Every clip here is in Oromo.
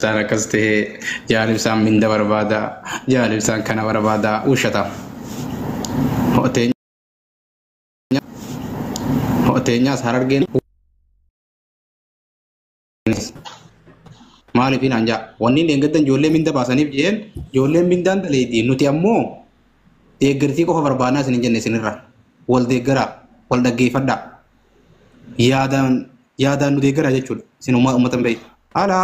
Sana kaste jaalib san minda barbada jaalib san kana barbada ushata hotenya sarargen maali fin anja wonni lengadan jolle minda basanif jen jolle mindan daleti nuti ammo deeggarti ko barbana sin jenne sinirra wal deeggara wal dhaggeeffadha yaadaan nu deeggara jechuudha sinuma ummatan bay ala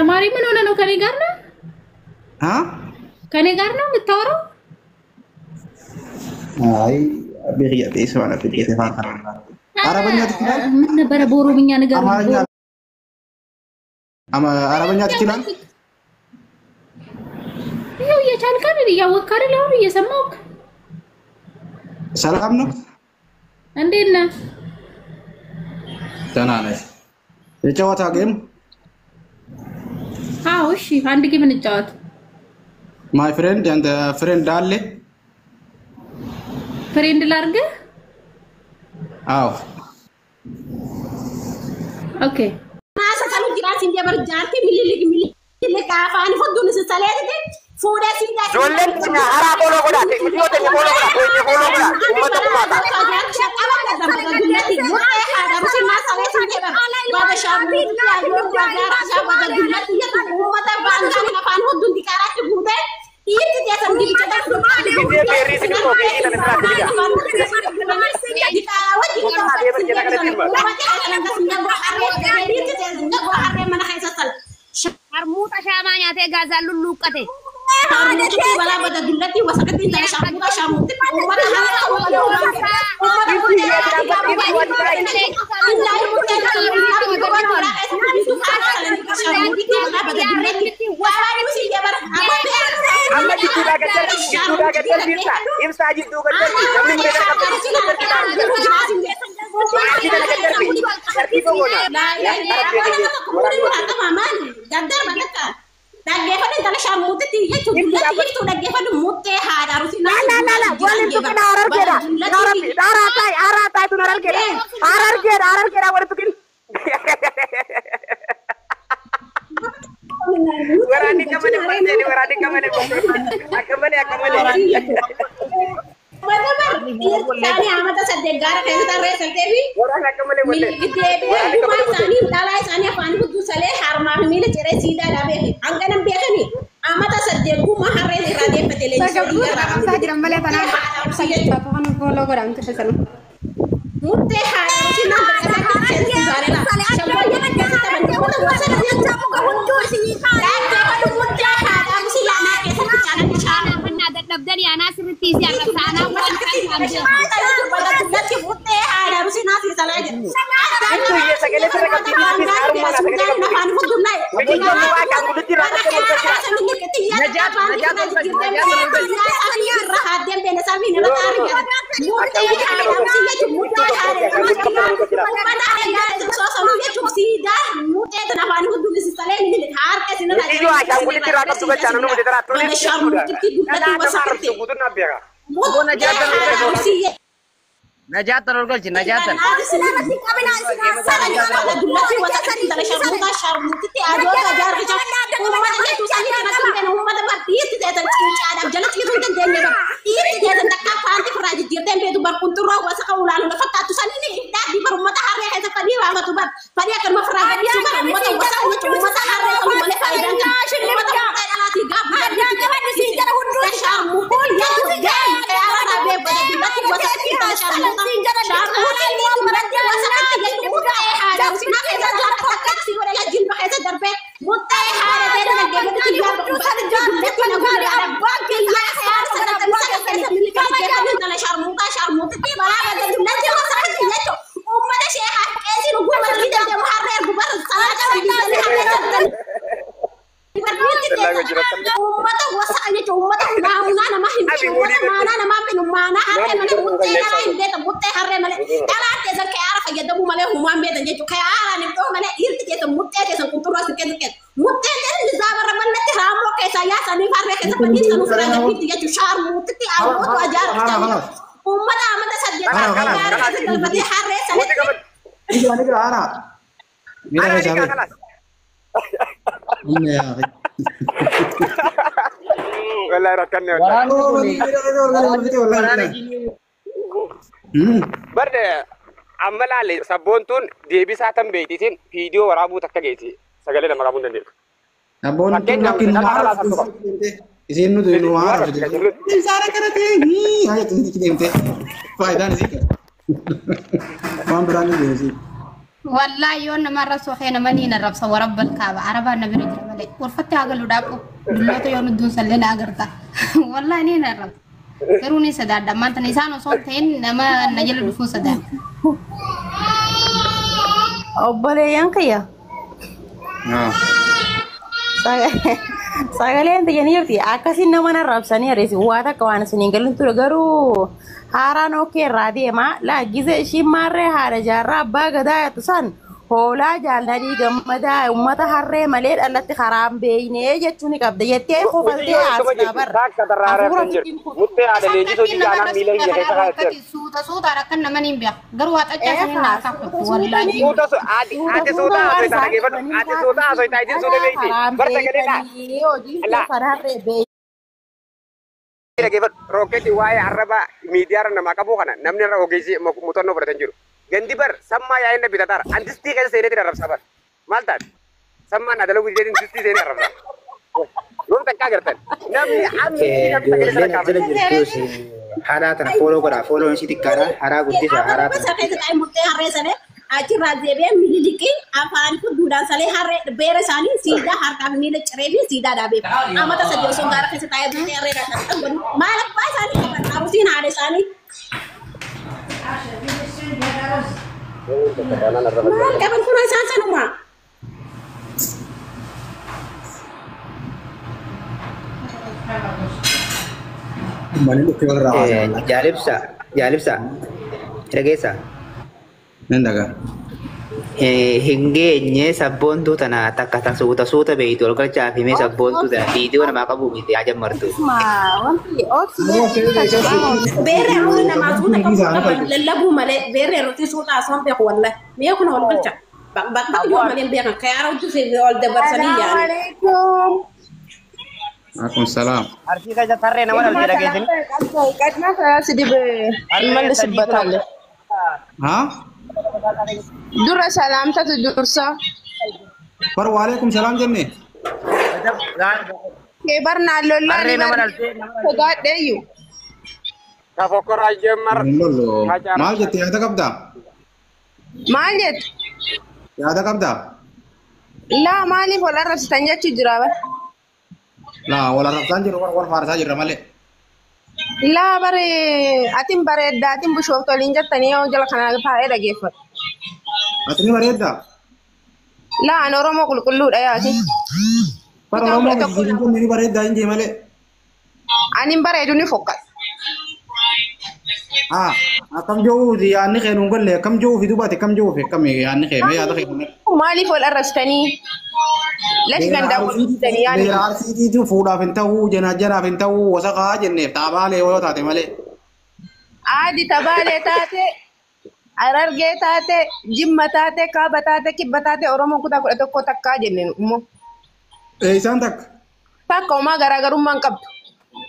ማሪ ምን ሆነ ነው ከኔ ጋር ነው ከኔ ጋር ነው የምታወራው አይ በሪያ በስማና በሪያ ተፋራ አረበኛ ትችላል ምን ነበር በኦሮምኛ ነገር አረበኛ ትችላል ይሄው የቻልከን እያወቅህ አይደል አሁን እየሰማሁህ ሰላም ነው እንዴት ነህ ደህና ነኝ የጨዋታ ጌም አዎ እሺ አንድ ጌም እንጫወት ማይ ፍሬንድ አንድ ፍሬንድ አለ ፍሬንድ ላርገ አዎ ኦኬ ማሰከሉ ጅራት እንጀበር ጃርቲ ሚሊሊግ ሚሊሊግ አፋን ሁዱን ሰሰለያት ፎዳ ሲዳ ዶለንኛ አራ ቦሎ ጎዳ ዲዮተ ቦሎ ጎዳ ወይ ቦሎ ጎዳ ኡመተ ኡማታ Armuta shamanya te gazalu lukate Armuta bala bada dulati wasakati ta shamuta shamuti umata Daggeeffadhu intala sharmuutitti jechuun dullatti jirtu daggeeffadhu muttee haadha rusinaa. La waliin tuqina arargeedha. Araataay tun arargeedha waliin tuqin. Waraanni kamane barteeni waraanni kamane akkamane. Tani amata saddeet gaara keessa tarree salteefi milkideebi gumaa isaanii dhalaa isaanii afaan gudduu salee harmaa fi miila ciree siidaa dhaabee hanganan beekani amata saddeet gumaa harree irraa deeffate leenjii muttee haadha rusinaa dabdani ana sirti si arasana lati muttee haadha rusinaa si salaaje Itu ya segala terkait Najat terus najat. Inna yaa akhi. Wallahi rakkanne barde amma laale sabboontuun deebisaa tan beeytiitiin viidiyoo waraabuu takka geeti sagalee nama qabuun dandeessu. Sabboontuun rakkin maara isiin nuti nu maara isaara kanatti haa itti deemte faayidaan isii qaba. Waan biraan ni deemsi. Wallahi yoon nama rasu xeena manii na rabsa warabbal kaaba arabaa na bira jira malee warfatti hagalu dhaaqu dullooto yoon udduun sallee na agarta wallahi ni na rabsa garuu ni sadaadha maanta ni isaan osoo ta'in nama na jala dhufuu sadaadha. Obboleeyyan kiyya. Sagaleen tiyanii jirti akkasiin nama na rabsanii adeesi waa takka waan isiniin galin ture garuu haaraan okkee irraa deema laaggise ishiin maarree haadha jaarraa abbaa gadaa yaatu san hoolaa jaalladhii gammadaa uummata harree malee dhallatti karaan beeynee jechuu ni qabda jettee kofaltee haasdaa barra. Muttee haadha leenjisoo jijjaanaa miila hin jedhee karaa jettee. Suuta rakkan nama ni beeku garuu waa xaccaa sanii naa kaffatu wallahi. Ati suuta haasoo isaa dhageeffadhu ati suuta haasoo isaa isin suuta beeyti barta galeedha. Roketi waa'ee arraba miidiyaa namaa qabu kana namni irra ogeessi mutannoo fudhatan jiru. Gandi bar sammaa yaa'in na bitatar antistii keessa seenetti arrabsa bar. Maal taate? Sammaan adala guddeen antistii seenee arrabsa. Yoom takkaa gartan. Namni ijoolleen jala jirtus haadhaa tana fooloo godha. Fooloon isii xiqqaadha. Haraa guddisa. Haraa tana. Achirraa deebi'ee miliqii afaan fudduudhaan salee harree beera isaanii siidaa harkaa fi miila ciree fi siidaa dhaabee amata sadii osoo gaara keessa taa'ee bultee harree irraa kan godhu maal abbaa isaanii qaban arusiin haadha isaanii maal qaban kun isaan sanuma. Jaalibsa dhageessa. Nendaga. Hingeenye sabboontuu tana takka tan suuta beeytu ol galchaa fi mee sabboontuu tana viidiyoo namaa qabu miti ajammartu. Beeree rooti namaa suuta qabu lallabuu malee beeree rooti suuta asuma beeku wallahi mee kun ol galcha bakka yoo malee beekan kayaara hojii ol dabarsanii yaani. Akun salam. Arti kaja tarree nama dal jira geessini. Kadna saya sedih malli sibbatalle. Ha? Dura salam tatu dursa. Par waalaikum salam jenne. Ke barna lolla Tarree nama dal Sodaadheeyyu. Kafokkora jemmar. Lollo. Maal jette yaada qabda? Maal jette? Yaada qabda? Laa maaliif wal arrabsitan jechuu jira bara? Laa wal arrabsaan jiru wal faarsaa jirra malee. Laa bare atin bareedda atin bushooftu waliin jettanii yoo jala kana taa'ee dhageeffatu. Ati ni bareedda? Laa an Oromoo qulqulluudha yaati. Par Oromoo ni bareedda hin jee malee. Anin bareedu ni fokkata. Akkam jiruuti yaadni kee nuun galle akkam jiruufi dubaati akkam jiruufi akkam yaadni kee mee yaada kee kunneen. Maaliif wal arrabsitanii? Lashi gandaa wal arrabsitanii yaadni. Beeraarsiitiitu fuudhaaf hin ta'uu janaajanaaf hin ta'uu wasaqaa jenneef taabaalee yoo taate malee. Aadi tabaalee taate Harargee taate Jimma taate Kaaba taate Kibba taate Oromoon kutaa 11 takkaa jenneen immoo. Isaan takka. Takka homaa garaagarummaan qabdu.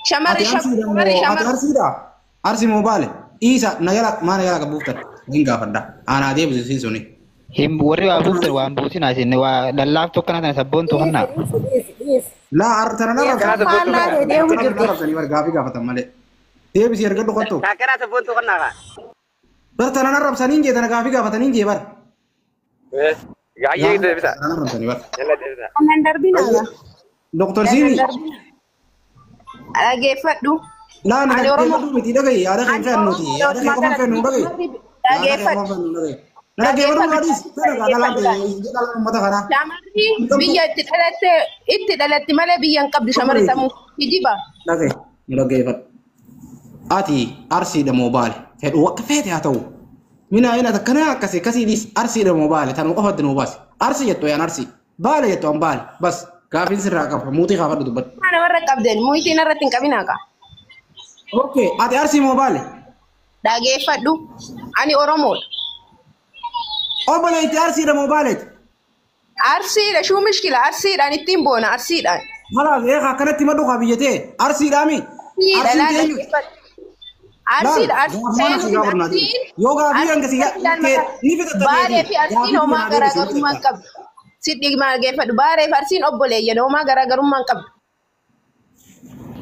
Shamarri Arsiidha. Arsi moobaale. Isa na yala mana yala kabuuftan. Hinga fadda. Ana deebisi suni. Warri waa buuftan waan buusin asin waa lallaaf tokko kana sabboon tokko na. La artana na rabsani war gaafi gaafatan malee. Deebisi erga dhokattu. Kakara sabboon tokko na ka. Bartana na rabsanii jee tana gaafi gaafatanii jee bar. Gaayee deebisa. Na rabsanii bar. Yalla deebisa. Anan darbina. Doktor Zini. Dhageeffadhu. La na deebadu miti dhagaye yaada kan fennuti. Yaada kan kuma fennu dhagaye. Dhageeffadhu. Na deebadu madis. Tana galante jedala ummata kana. Shamarri biyya itti dhalatti malee biyya hin qabdu shamarri sammuu hijiba. Dhageeffadhu. Ati arsiidha moobaale. Fedhu wakka feete haa ta'u. Mina ina takkana akkasii kasiidhis arsiidha moobaale tan qofatti nu baase. Arsi jettu yaan arsi. Baale jettu an baale. Bas gaafin sirraa qaba. Muutii kaafadhu dubbadhu. Mana warra qabdeen muutiin irratti hin qabinaa qaba. Okay, ati arsi moobaale. Dhageeffadhu. Ani Oromoodha. Obboleetti arsiidha moobaaleeti. أرسيلا شو مشكلة أرسيلا أنا تيمبونا أرسيلا خلاص يا أخي كانت تمدو خبيجتي أرسي رامي أرسي تيجي أرسيلا يوغا في أنك سيا باري في أرسين وما غرغر ما كب سيدي ما جيف باري في أرسين أبولي ينو ما غرغر ما كب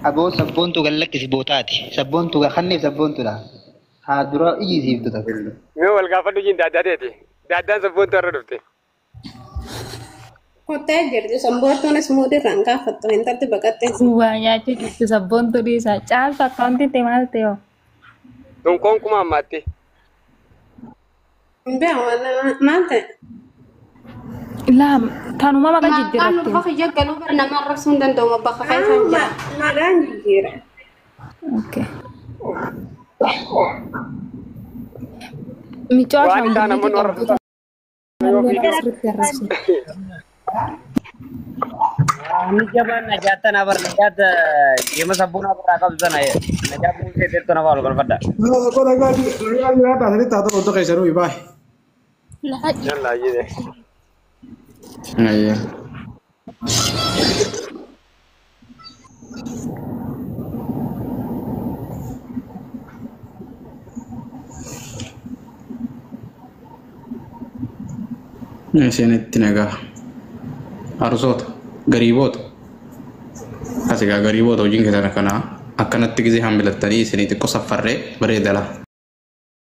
أبو سبونتو قال لك سبوتاتي سبونتو خلني سبونتو لا هادرا يجي تتكلم مي والغافة نجين داداتي دادان سبونتو ردفتي Kota jadi sambut tuh semua di rangka foto entar tiba kate. Semuanya aja gitu sabun tuh bisa. Calta konti temal teo. Tungkong kuma mati. Mbak mana mate. Lah, kan mama kan jadi Kan ratu. lupa kerja kalau pernah marah sundan tuh mau pakai kayak saja. Magan jira. Oke. Mico Wani kana mun war Ini jaman najatan abar najat ये मैं सबूना पर आका बिजन है najat मुझे देर तो ना वालों कर पड़ा Kau dah tadi tahu untuk kayak seru ibai. Yalla ये दे Iya. Nah, sini tenaga harusot garibot asika garibot ujin kita nak kena akan nanti kita ambil tadi sini tu kau safarre beredala